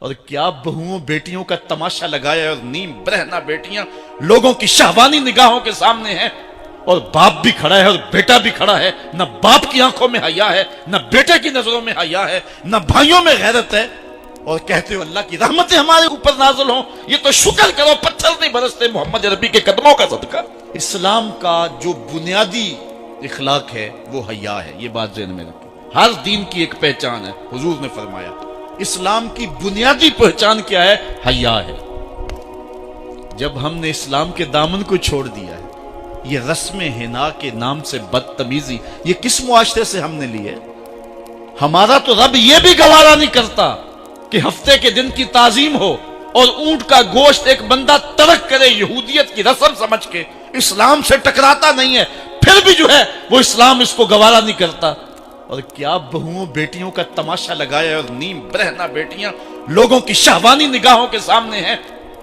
اور کیا بہوؤں بیٹیوں کا تماشا لگایا ہے، اور نیم برہنہ بیٹیاں لوگوں کی شہوانی نگاہوں کے سامنے ہیں، اور باپ بھی کھڑا ہے اور بیٹا بھی کھڑا ہے، نہ باپ کی آنکھوں میں حیا ہے، نہ بیٹے کی نظروں میں حیا ہے، نہ بھائیوں میں غیرت ہے، اور کہتے ہو اللہ کی رحمتیں ہمارے اوپر نازل ہوں۔ یہ تو شکر کرو پتھر نہیں برستے محمد عربی کے قدموں کا صدقہ۔ اسلام کا جو بنیادی اخلاق ہے وہ حیا ہے، یہ بات ذہن میں رکھیں۔ ہر دین کی ایک پہچان ہے، حضور نے فرمایا اسلام کی بنیادی پہچان کیا ہے؟ حیا ہے۔ جب ہم نے اسلام کے دامن کو چھوڑ دیا ہے، یہ رسم حنا کے نام سے بدتمیزی یہ کس معاشرے سے ہم نے لی ہے؟ ہمارا تو رب یہ بھی گوارا نہیں کرتا کہ ہفتے کے دن کی تعظیم ہو اور اونٹ کا گوشت ایک بندہ ترک کرے یہودیت کی رسم سمجھ کے، اسلام سے ٹکراتا نہیں ہے، پھر بھی جو ہے وہ اسلام اس کو گوارا نہیں کرتا۔ اور کیا بہوؤں بیٹیوں کا تماشا لگایا ہے، اور نیم برہنہ بیٹیاں لوگوں کی شہوانی نگاہوں کے سامنے ہیں،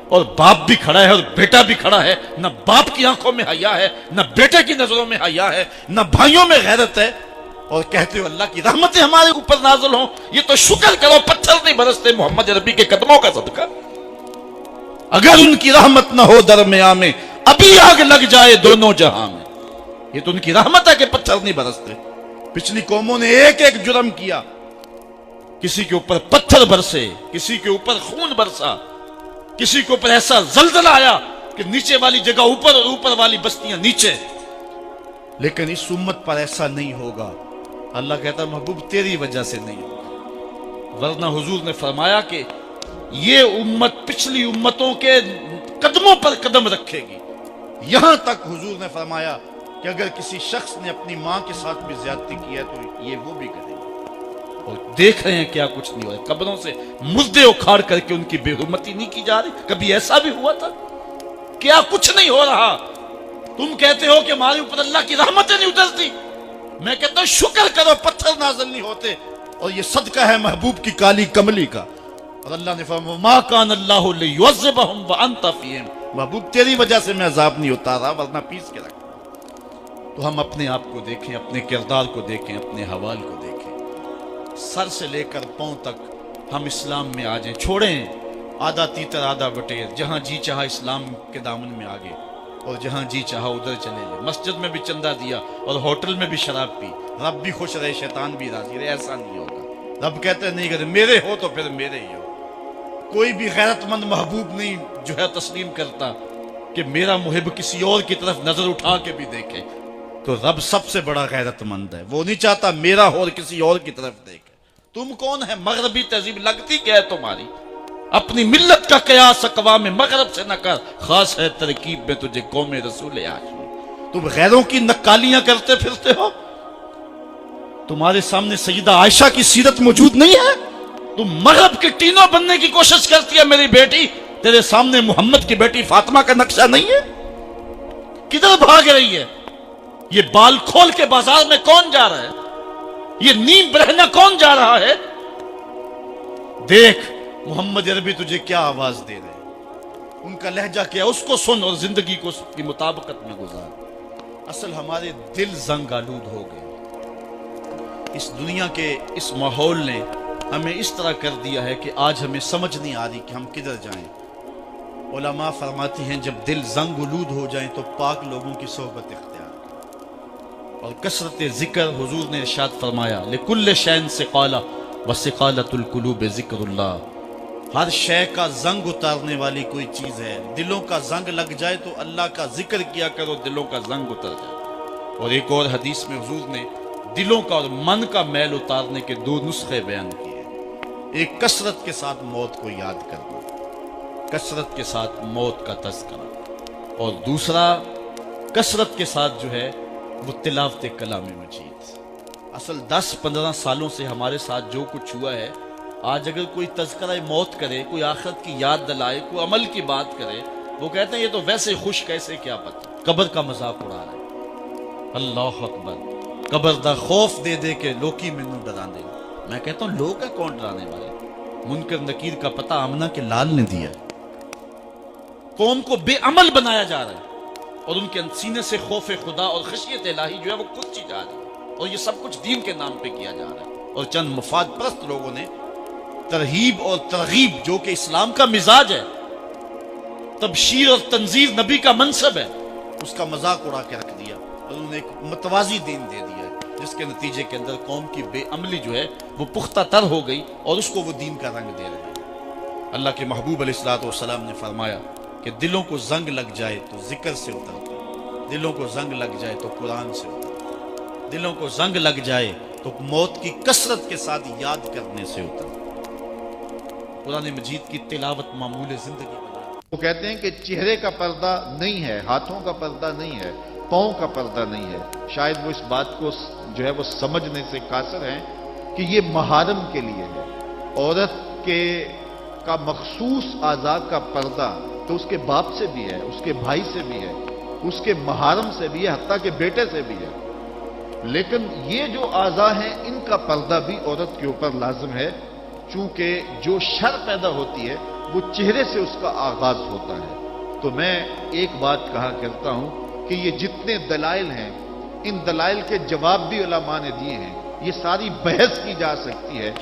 اور باپ بھی کھڑا ہے اور بیٹا بھی کھڑا ہے، نہ باپ کی آنکھوں میں حیا ہے، نہ بیٹے کی نظروں میں حیا ہے، نہ بھائیوں میں غیرت ہے، اور کہتے ہو اللہ کی رحمتیں ہمارے اوپر نازل ہوں۔ یہ تو شکر کرو پتھر نہیں برستے محمد عربی کے قدموں کا صدقہ۔ اگر ان کی رحمت نہ ہو درمیان میں، ابھی آگ لگ جائے دونوں جہاں میں۔ یہ تو ان کی رحمت ہے کہ پتھر نہیں برستے۔ پچھلی قوموں نے ایک ایک جرم کیا، کسی کے اوپر پتھر برسے، کسی کے اوپر خون برسا، کسی کے اوپر ایسا زلزلہ آیا کہ نیچے والی جگہ اوپر اور اوپر والی بستیاں نیچے، لیکن اس امت پر ایسا نہیں ہوگا۔ اللہ کہتا محبوب تیری وجہ سے نہیں ہوگا، ورنہ حضور نے فرمایا کہ یہ امت پچھلی امتوں کے قدموں پر قدم رکھے گی۔ یہاں تک حضور نے فرمایا کہ اگر کسی شخص نے اپنی ماں کے ساتھ بھی زیادتی کی ہے تو یہ وہ بھی کرے گا۔ اور دیکھ رہے ہیں کیا کچھ نہیں ہو رہا، قبروں سے مردے اکھاڑ کر کے ان کی بے حرمتی نہیں کی جا رہی۔ کبھی ایسا بھی ہوا تھا؟ کیا کچھ نہیں ہو رہا؟ تم کہتے ہو کہ ہمارے اوپر اللہ کی رحمتیں نہیں اترتی، میں کہتا ہوں شکر کرو پتھر نازل نہیں ہوتے، اور یہ صدقہ ہے محبوب کی کالی کملی کا۔ اور اللہ نے فرمایا ما کان اللہ لیعذبہم وانت فیہم، محبوب تیری وجہ سے میں عذاب نہیں اتارا ورنہ پیس کے رکھ۔ تو ہم اپنے آپ کو دیکھیں، اپنے کردار کو دیکھیں، اپنے حوال کو دیکھیں، سر سے لے کر پاؤں تک ہم اسلام میں آ جائیں، چھوڑیں آدھا تیتر آدھا بٹیر، جہاں جی چاہا اسلام کے دامن میں آگے اور جہاں جی چاہا ادھر چلے جائے، مسجد میں بھی چندہ دیا اور ہوٹل میں بھی شراب پی، رب بھی خوش رہے شیطان بھی راضی رہے، ایسا نہیں ہوگا۔ رب کہتے نہیں کہ میرے ہو تو پھر میرے ہی ہو۔ کوئی بھی غیرت مند محبوب نہیں جو ہے تسلیم کرتا کہ میرا محب کسی اور کی طرف نظر اٹھا کے بھی دیکھے، تو رب سب سے بڑا غیرت مند ہے، وہ نہیں چاہتا میرا ہو اور کسی اور کی طرف دیکھے۔ تم کون ہے؟ مغربی تہذیب لگتی کیا ہے تمہاری؟ اپنی ملت کا قیاس اقوام مغرب سے نہ کر، خاص ہے ترکیب میں تجھے قوم رسول ہاشمی۔ تم غیروں کی نکالیاں کرتے پھرتے ہو، تمہارے سامنے سیدہ عائشہ کی سیرت موجود نہیں ہے، تم مغرب کے ٹینوں بننے کی کوشش کرتی ہے میری بیٹی، تیرے سامنے محمد کی بیٹی فاطمہ کا نقشہ نہیں ہے؟ کدھر بھاگ رہی ہے؟ یہ بال کھول کے بازار میں کون جا رہا ہے؟ یہ نیم برہنہ کون جا رہا ہے؟ دیکھ محمد عربی تجھے کیا آواز دے رہے ہیں، ان کا لہجہ کیا، اس کو سن اور زندگی کو اس کی مطابقت میں گزار۔ اصل ہمارے دل زنگ آلود ہو گئے، اس دنیا کے اس ماحول نے ہمیں اس طرح کر دیا ہے کہ آج ہمیں سمجھ نہیں آ رہی کہ ہم کدھر جائیں۔ علماء فرماتی ہیں جب دل زنگ آلود ہو جائیں تو پاک لوگوں کی صحبت اختیار کریں، اور کثرت ذکر، حضور نے ارشاد فرمایا لکل شین ثقالہ وثقالۃ القلوب ذکر اللہ، ہر شے کا زنگ اتارنے والی کوئی چیز ہے، دلوں کا زنگ لگ جائے تو اللہ کا ذکر کیا کرو، دلوں کا زنگ اتر جائے۔ اور ایک اور حدیث میں حضور نے دلوں کا اور من کا میل اتارنے کے دو نسخے بیان کیے، ایک کثرت کے ساتھ موت کو یاد کرنا، کثرت کے ساتھ موت کا تذکرہ، اور دوسرا کثرت کے ساتھ جو ہے وہ تلاوت کلام مجید۔ اصل 10-15 سالوں سے ہمارے ساتھ جو کچھ ہوا ہے، آج اگر کوئی تذکرہ موت کرے، کوئی آخرت کی یاد دلائے، کوئی عمل کی بات کرے، وہ کہتے ہیں یہ تو ویسے خوش کیسے، کیا پتہ، قبر کا مذاق اڑا رہے ہیں۔ اللہ اکبر، قبر دا خوف دے دے کے لوکی مینوں ڈرا دے۔ میں کہتا ہوں لوگ ہے کون ڈرانے والے؟ منکر نکیر کا پتہ آمنہ کے لال نے دیا۔ قوم کو بے عمل بنایا جا رہا ہے، اور ان کے سینے سے خوف خدا اور خشیت الہی جو ہے وہ کچی جا رہی ہے، اور یہ سب کچھ دین کے نام پہ کیا جا رہا ہے، اور چند مفاد پرست لوگوں نے ترہیب اور ترغیب جو کہ اسلام کا مزاج ہے، تبشیر اور تنذیر نبی کا منصب ہے، اس کا مذاق اڑا کے رکھ دیا اور انہوں نے ایک متوازی دین دے دیا ہے، جس کے نتیجے کے اندر قوم کی بے عملی جو ہے وہ پختہ تر ہو گئی اور اس کو وہ دین کا رنگ دے رہے ہیں۔ اللہ کے محبوب علیہ الصلوۃ والسلام نے فرمایا کہ دلوں کو زنگ لگ جائے تو ذکر سے اترتا ہے، دلوں کو زنگ لگ جائے تو قرآن سے اترتا ہے، دلوں کو زنگ لگ جائے تو موت کی کثرت کے ساتھ یاد کرنے سے اترتا ہے۔ قرآن مجید کی تلاوت معمول زندگی بنا۔ وہ کہتے ہیں کہ چہرے کا پردہ نہیں ہے، ہاتھوں کا پردہ نہیں ہے، پاؤں کا پردہ نہیں ہے۔ شاید وہ اس بات کو جو ہے وہ سمجھنے سے قاصر ہیں کہ یہ محارم کے لیے ہے۔ عورت کا مخصوص اعضاء کا پردہ تو اس کے باپ سے بھی ہے، اس کے بھائی سے بھی ہے، اس کے محارم سے بھی ہے، حتیٰ کہ بیٹے سے بھی ہے۔ لیکن یہ جو اعضاء ہیں ان کا پردہ بھی عورت کے اوپر لازم ہے، چونکہ جو شر پیدا ہوتی ہے وہ چہرے سے اس کا آغاز ہوتا ہے۔ تو میں ایک بات کہا کرتا ہوں کہ یہ جتنے دلائل ہیں، ان دلائل کے جواب بھی علماء نے دیے ہیں، یہ ساری بحث کی جا سکتی ہے۔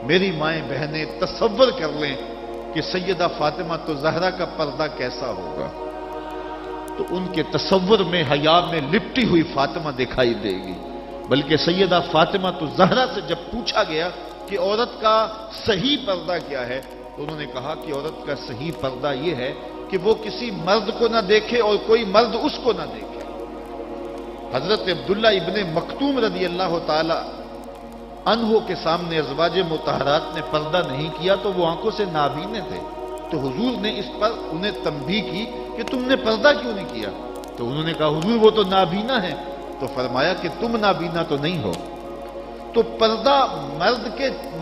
میری مائیں بہنیں تصور کر لیں کہ سیدہ فاطمہ تو زہرا کا پردہ کیسا ہوگا، تو ان کے تصور میں حیا میں لپٹی ہوئی فاطمہ دکھائی دے گی۔ بلکہ سیدہ فاطمہ تو زہرا سے جب پوچھا گیا کہ عورت کا صحیح پردہ کیا ہے، تو انہوں نے کہا کہ عورت کا صحیح پردہ یہ ہے کہ وہ کسی مرد کو نہ دیکھے اور کوئی مرد اس کو نہ دیکھے۔ حضرت عبداللہ ابن مکتوم رضی اللہ تعالی عنہ کے سامنے ازواج مطہرات نے پردہ نہیں کیا تو وہ آنکھوں سے نابینے تھے، تو حضور نے اس پر انہیں تنبیہ کی کہ تم نے پردہ کیوں نہیں کیا؟ تو انہوں نے کہا حضور وہ تو نابینا ہے۔ تو فرمایا کہ تم نابینا تو نہیں ہو۔ تو پردہ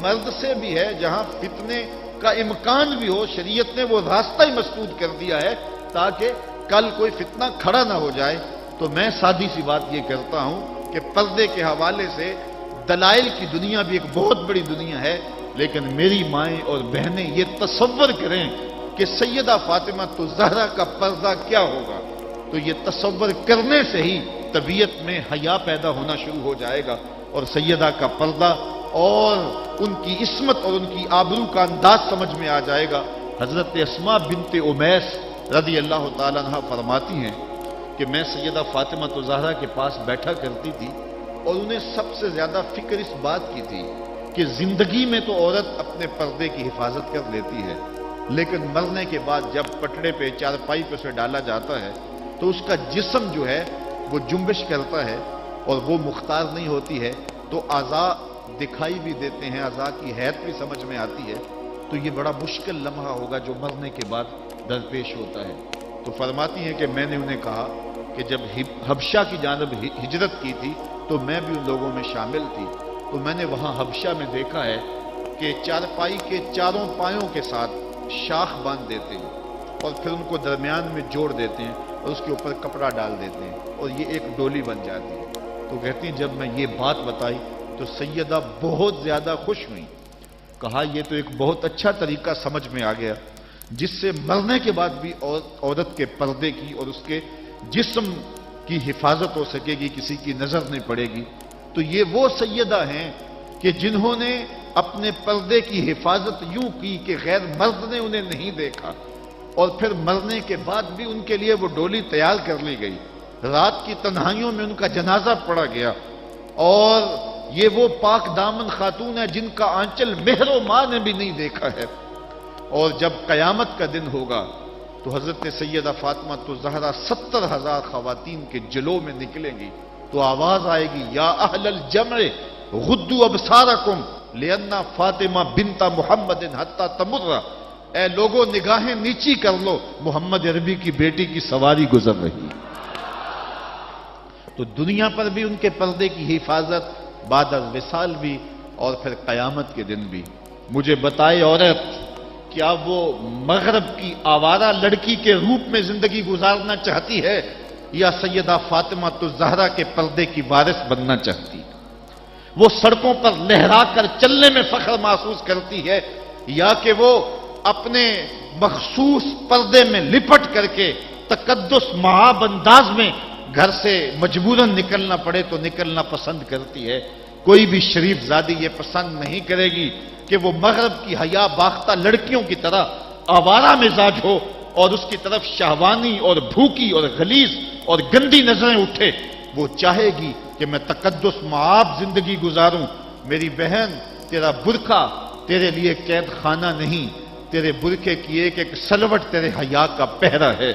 مرد سے بھی ہے، جہاں فتنے کا امکان بھی ہو، شریعت نے وہ راستہ ہی مسدود کر دیا ہے تاکہ کل کوئی فتنہ کھڑا نہ ہو جائے۔ تو میں سادی سی بات یہ کرتا ہوں کہ پردے کے حوالے سے دلائل کی دنیا بھی ایک بہت بڑی دنیا ہے، لیکن میری مائیں اور بہنیں یہ تصور کریں کہ سیدہ فاطمہ تو زہرا کا پردہ کیا ہوگا، تو یہ تصور کرنے سے ہی طبیعت میں حیا پیدا ہونا شروع ہو جائے گا، اور سیدہ کا پردہ اور ان کی عصمت اور ان کی آبرو کا انداز سمجھ میں آ جائے گا۔ حضرت اسماء بنت امیس رضی اللہ تعالیٰ عنہ فرماتی ہیں کہ میں سیدہ فاطمہ زہرا کے پاس بیٹھا کرتی تھی، اور انہیں سب سے زیادہ فکر اس بات کی تھی کہ زندگی میں تو عورت اپنے پردے کی حفاظت کر لیتی ہے، لیکن مرنے کے بعد جب پٹڑے پہ چارپائی پہ اسے ڈالا جاتا ہے تو اس کا جسم جو ہے وہ جنبش کرتا ہے اور وہ مختار نہیں ہوتی ہے، تو اعضاء دکھائی بھی دیتے ہیں، اعضاء کی حیت بھی سمجھ میں آتی ہے، تو یہ بڑا مشکل لمحہ ہوگا جو مرنے کے بعد درپیش ہوتا ہے۔ تو فرماتی ہیں کہ میں نے انہیں کہا کہ جب حبشہ کی جانب ہجرت کی تھی تو میں بھی ان لوگوں میں شامل تھی، تو میں نے وہاں حبشہ میں دیکھا ہے کہ چارپائی کے چاروں پایوں کے ساتھ شاخ باندھ دیتے ہیں اور پھر ان کو درمیان میں جوڑ دیتے ہیں اور اس کے اوپر کپڑا ڈال دیتے ہیں اور یہ ایک ڈولی بن جاتی ہے۔ تو کہتی ہیں جب میں یہ بات بتائی تو سیدہ بہت زیادہ خوش ہوئی، کہا یہ تو ایک بہت اچھا طریقہ سمجھ میں آ گیا جس سے مرنے کے بعد بھی عورت کے پردے کی اور اس کے جسم کی حفاظت ہو سکے گی، کسی کی نظر نہیں پڑے گی۔ تو یہ وہ سیدہ ہیں کہ جنہوں نے اپنے پردے کی حفاظت یوں کی کہ غیر مرد نے انہیں نہیں دیکھا، اور پھر مرنے کے بعد بھی ان کے لیے وہ ڈولی تیار کر لی گئی، رات کی تنہائیوں میں ان کا جنازہ پڑا گیا، اور یہ وہ پاک دامن خاتون ہے جن کا آنچل مہر و ماں نے بھی نہیں دیکھا ہے۔ اور جب قیامت کا دن ہوگا تو حضرت سیدہ فاطمہ زہرا 70,000 خواتین کے جلو میں نکلیں گی، تو آواز آئے گی یا اہل الجمع غدوا ابصارکم لأن فاطمہ بنت محمد حتی تمر، اے لوگوں نگاہیں نیچی کر لو، محمد عربی کی بیٹی کی سواری گزر رہی۔ تو دنیا پر بھی ان کے پردے کی حفاظت، بعد از وصال بھی، اور پھر قیامت کے دن بھی۔ مجھے بتائے عورت کیا وہ مغرب کی آوارہ لڑکی کے روپ میں زندگی گزارنا چاہتی ہے یا سیدہ فاطمہ زہرا کے پردے کی وارث بننا چاہتی ہے؟ وہ سڑکوں پر لہرا کر چلنے میں فخر محسوس کرتی ہے یا کہ وہ اپنے مخصوص پردے میں لپٹ کر کے تقدس مہاب انداز میں گھر سے مجبوراً نکلنا پڑے تو نکلنا پسند کرتی ہے؟ کوئی بھی شریف زادی یہ پسند نہیں کرے گی کہ وہ مغرب کی حیا باختہ لڑکیوں کی طرح آوارہ مزاج ہو اور اس کی طرف شہوانی اور بھوکی اور غلیظ اور گندی نظریں اٹھے۔ وہ چاہے گی کہ میں تقدس معاب زندگی گزاروں۔ میری بہن، تیرا برقع تیرے لیے قید خانہ نہیں، تیرے برقعے کی ایک ایک سلوٹ تیرے حیا کا پہرا ہے۔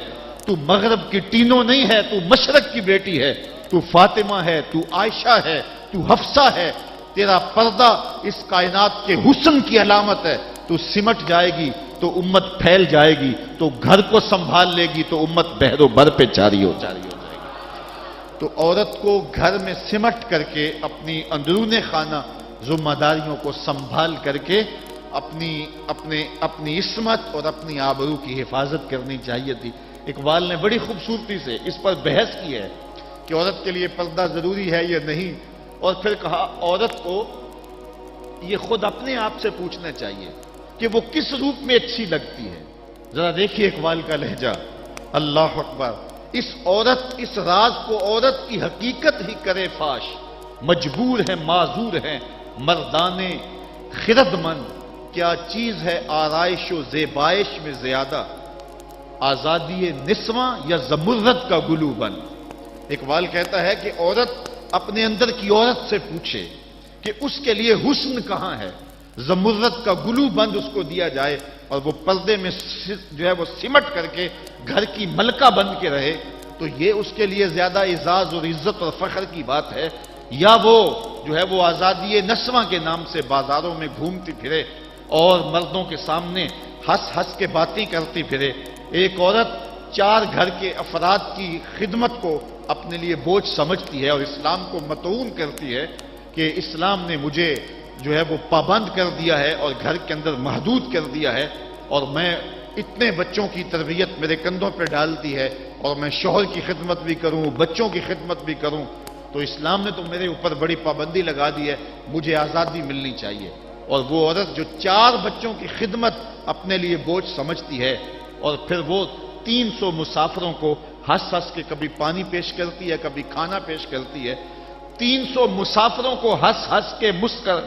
تو مغرب کی ٹینوں نہیں ہے، تو مشرق کی بیٹی ہے، تو فاطمہ ہے، تو عائشہ ہے، تو حفصہ ہے۔ تیرا پردہ اس کائنات کے حسن کی علامت ہے۔ تو سمٹ جائے گی تو امت پھیل جائے گی، تو گھر کو سنبھال لے گی تو امت بحر و بر پہ جاری ہو جائے گی۔ تو عورت کو گھر میں سمٹ کر کے اپنی اندرون خانہ ذمہ داریوں کو سنبھال کر کے اپنی عصمت اور اپنی آبرو کی حفاظت کرنی چاہیے تھی۔ اقبال نے بڑی خوبصورتی سے اس پر بحث کی ہے کہ عورت کے لیے پردہ ضروری ہے یا نہیں، اور پھر کہا عورت کو یہ خود اپنے آپ سے پوچھنا چاہیے کہ وہ کس روپ میں اچھی لگتی ہے۔ ذرا دیکھیے اقبال کا لہجہ، اللہ اکبر۔ اس راز کو عورت کی حقیقت ہی کرے فاش، مجبور ہے معذور ہے مردانے خرد مند، کیا چیز ہے آرائش و زیبائش میں زیادہ، آزادی نسواں یا زمرد کا گلو بند۔ اقبال کہتا ہے کہ عورت اپنے اندر کی عورت سے پوچھے کہ اس کے لیے حسن کہاں ہے، زمرد کا گلو بند اس کو دیا جائے اور وہ پردے میں جو ہے وہ سمٹ کر کے گھر کی ملکہ بن کے رہے، تو یہ اس کے لیے زیادہ اعزاز اور عزت اور فخر کی بات ہے، یا وہ جو ہے وہ آزادی نسواں کے نام سے بازاروں میں گھومتی پھرے اور مردوں کے سامنے ہنس ہنس کے باتیں کرتی پھرے۔ ایک عورت 4 گھر کے افراد کی خدمت کو اپنے لیے بوجھ سمجھتی ہے اور اسلام کو مطعون کرتی ہے کہ اسلام نے مجھے جو ہے وہ پابند کر دیا ہے اور گھر کے اندر محدود کر دیا ہے، اور میں اتنے بچوں کی تربیت میرے کندھوں پہ ڈالتی ہے، اور میں شوہر کی خدمت بھی کروں، بچوں کی خدمت بھی کروں، تو اسلام نے تو میرے اوپر بڑی پابندی لگا دی ہے، مجھے آزادی ملنی چاہیے۔ اور وہ عورت جو 4 بچوں کی خدمت اپنے لیے بوجھ سمجھتی ہے اور پھر وہ 300 مسافروں کو ہنس ہنس کے کبھی پانی پیش کرتی ہے، کبھی کھانا پیش کرتی ہے، 300 مسافروں کو ہنس ہنس کے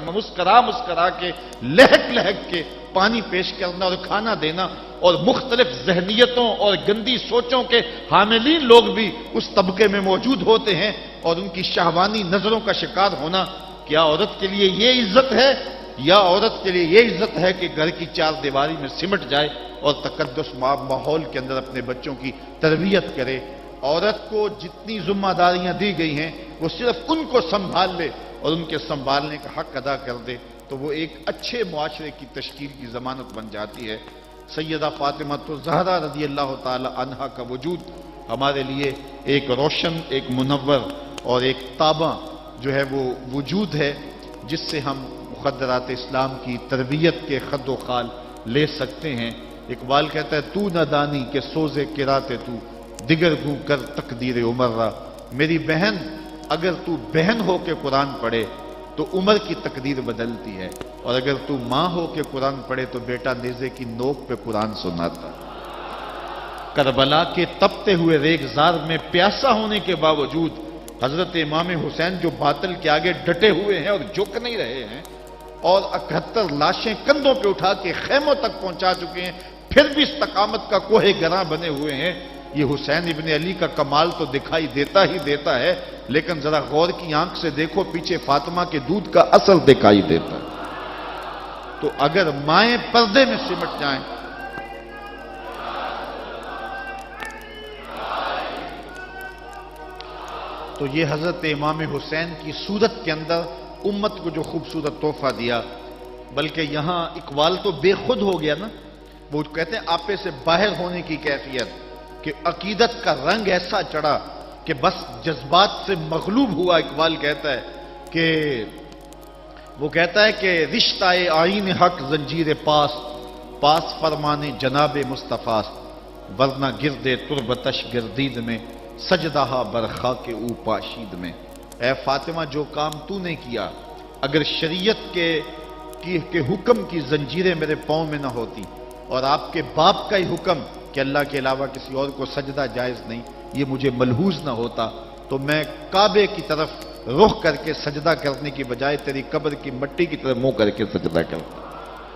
مسکرا کے لہک لہک کے پانی پیش کرنا اور کھانا دینا، اور مختلف ذہنیتوں اور گندی سوچوں کے حاملین لوگ بھی اس طبقے میں موجود ہوتے ہیں اور ان کی شہوانی نظروں کا شکار ہونا، کیا عورت کے لیے یہ عزت ہے؟ یا عورت کے لیے یہ عزت ہے کہ گھر کی 4 دیواری میں سمٹ جائے اور تقدس ماحول کے اندر اپنے بچوں کی تربیت کرے؟ عورت کو جتنی ذمہ داریاں دی گئی ہیں وہ صرف ان کو سنبھال لے اور ان کے سنبھالنے کا حق ادا کر دے تو وہ ایک اچھے معاشرے کی تشکیل کی ضمانت بن جاتی ہے۔ سیدہ فاطمہ الزہرا رضی اللہ تعالی عنہا کا وجود ہمارے لیے ایک روشن، ایک منور اور ایک تابع جو ہے وہ وجود ہے، جس سے ہم مقدرات اسلام کی تربیت کے خد و خال لے سکتے ہیں۔ اقبال کہتا ہے تو نہ دانی کہ سوزے کراتے تو دیگر گوں کر تقدیر عمر را، میری بہن اگر تو بہن ہو کے قرآن پڑھے تو عمر کی تقدیر بدلتی ہے، اور اگر تو ماں ہو کے قرآن پڑھے تو بیٹا نیزے کی نوک پہ قرآن سناتا۔ کربلا کے تپتے ہوئے ریگزار میں پیاسا ہونے کے باوجود حضرت امام حسین جو باطل کے آگے ڈٹے ہوئے ہیں اور جھک نہیں رہے ہیں، اور 71 لاشیں کندھوں پہ اٹھا کے خیموں تک پہنچا چکے ہیں، پھر بھی استقامت کا کوہ گراں بنے ہوئے ہیں، یہ حسین ابن علی کا کمال تو دکھائی دیتا ہی دیتا ہے، لیکن ذرا غور کی آنکھ سے دیکھو پیچھے فاطمہ کے دودھ کا اثر دکھائی دیتا ہے۔ تو اگر مائیں پردے میں سمٹ جائیں تو یہ حضرت امام حسین کی صورت کے اندر امت کو جو خوبصورت تحفہ دیا، بلکہ یہاں اقبال تو بے خود ہو گیا نا، وہ کہتے ہیں آپے سے باہر ہونے کی کیفیت، کہ عقیدت کا رنگ ایسا چڑھا کہ بس جذبات سے مغلوب ہوا۔ اقبال کہتا ہے کہ وہ کہتا ہے کہ رشتہ آئین حق زنجیر پاس فرمانے جناب مصطفیٰ، ورنہ گردے تربتش گردید میں سجدہ برخا کے او پاشید میں۔ اے فاطمہ جو کام تو نے کیا، اگر شریعت کے حکم کی زنجیریں میرے پاؤں میں نہ ہوتی اور آپ کے باپ کا ہی حکم کہ اللہ کے علاوہ کسی اور کو سجدہ جائز نہیں، یہ مجھے ملحوظ نہ ہوتا، تو میں کعبے کی طرف رخ کر کے سجدہ کرنے کی بجائے تیری قبر کی مٹی کی طرف منہ کر کے سجدہ کرتا،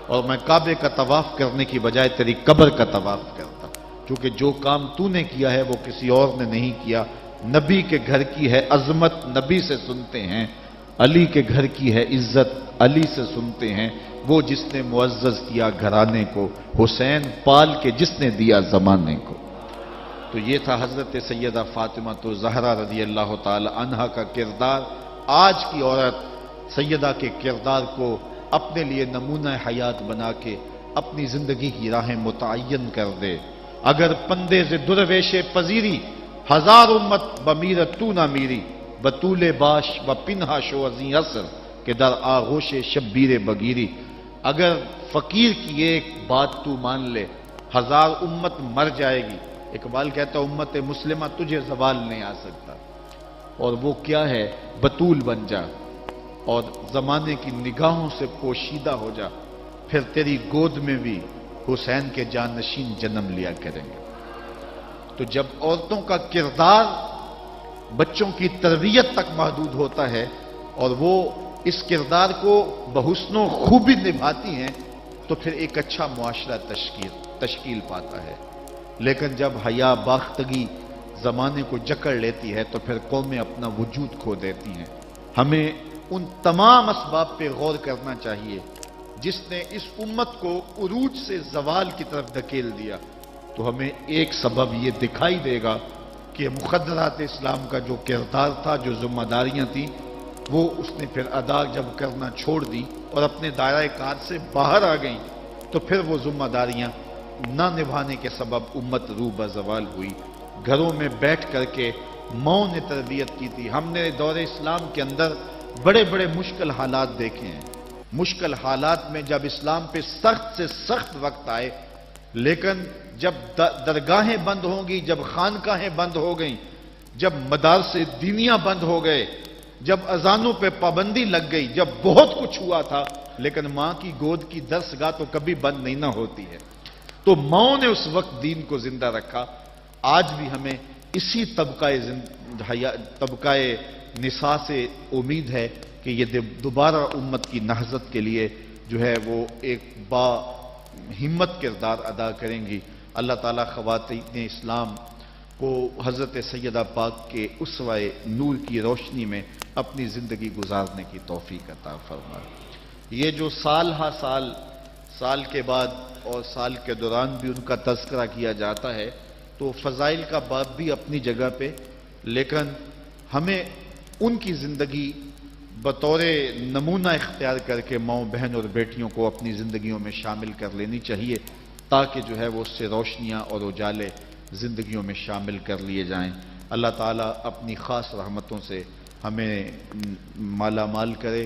اور میں کعبے کا طواف کرنے کی بجائے تیری قبر کا طواف کرتا، کیونکہ جو کام تو نے کیا ہے وہ کسی اور نے نہیں کیا۔ نبی کے گھر کی ہے عظمت، نبی سے سنتے ہیں، علی کے گھر کی ہے عزت، علی سے سنتے ہیں، وہ جس نے معزز کیا گھرانے کو، حسین پال کے جس نے دیا زمانے کو۔ تو یہ تھا حضرت سیدہ فاطمہ تو زہرا رضی اللہ تعالی عنہا کا کردار۔ آج کی عورت سیدہ کے کردار کو اپنے لیے نمونہ حیات بنا کے اپنی زندگی کی راہیں متعین کر دے۔ اگر پندے سے درویش پذیری، ہزار امت بمیرت تو نہ میری، بطول باش و پنہا شو ازیں اثر کہ در آغوش شبیر بگیری۔ اگر فقیر کی ایک بات تو مان لے، ہزار امت مر جائے گی۔ اقبال کہتا امت مسلمہ تجھے زوال نہیں آ سکتا، اور وہ کیا ہے؟ بطول بن جا اور زمانے کی نگاہوں سے پوشیدہ ہو جا، پھر تیری گود میں بھی حسین کے جانشین جنم لیا کریں گے۔ تو جب عورتوں کا کردار بچوں کی تربیت تک محدود ہوتا ہے اور وہ اس کردار کو بحسن و خوبی نبھاتی ہیں، تو پھر ایک اچھا معاشرہ تشکیل پاتا ہے۔ لیکن جب حیا باختگی زمانے کو جکڑ لیتی ہے تو پھر قومیں اپنا وجود کھو دیتی ہیں۔ ہمیں ان تمام اسباب پہ غور کرنا چاہیے جس نے اس امت کو عروج سے زوال کی طرف دھکیل دیا، تو ہمیں ایک سبب یہ دکھائی دے گا کہ مخدرات اسلام کا جو کردار تھا، جو ذمہ داریاں تھیں، وہ اس نے پھر ادا جب کرنا چھوڑ دی اور اپنے دائرۂ کار سے باہر آ گئیں، تو پھر وہ ذمہ داریاں نہ نبھانے کے سبب امت روح بزوال ہوئی۔ گھروں میں بیٹھ کر کے ماؤں نے تربیت کی تھی۔ ہم نے دور اسلام کے اندر بڑے بڑے مشکل حالات دیکھے ہیں۔ مشکل حالات میں جب اسلام پہ سخت سے سخت وقت آئے، لیکن جب درگاہیں بند ہوں گی، جب خانقاہیں بند ہو گئیں، جب مدارس دینیاں بند ہو گئے، جب اذانوں پہ پابندی لگ گئی، جب بہت کچھ ہوا تھا، لیکن ماں کی گود کی درسگاہ تو کبھی بند نہیں نہ ہوتی ہے۔ تو ماں نے اس وقت دین کو زندہ رکھا۔ آج بھی ہمیں اسی طبقہ نساء سے امید ہے کہ یہ دوبارہ امت کی نہضت کے لیے جو ہے وہ ایک با ہمت کردار ادا کریں گی۔ اللہ تعالیٰ خواتین اسلام کو حضرت سیدہ پاک کے اسوہ نور کی روشنی میں اپنی زندگی گزارنے کی توفیق عطا فرمائے۔ یہ جو سال ہا سال کے بعد اور سال کے دوران بھی ان کا تذکرہ کیا جاتا ہے، تو فضائل کا باب بھی اپنی جگہ پہ، لیکن ہمیں ان کی زندگی بطور نمونہ اختیار کر کے ماؤں بہن اور بیٹیوں کو اپنی زندگیوں میں شامل کر لینی چاہیے، تاکہ جو ہے وہ اس سے روشنیاں اور اجالے زندگیوں میں شامل کر لیے جائیں۔ اللہ تعالیٰ اپنی خاص رحمتوں سے ہمیں مالا مال کرے۔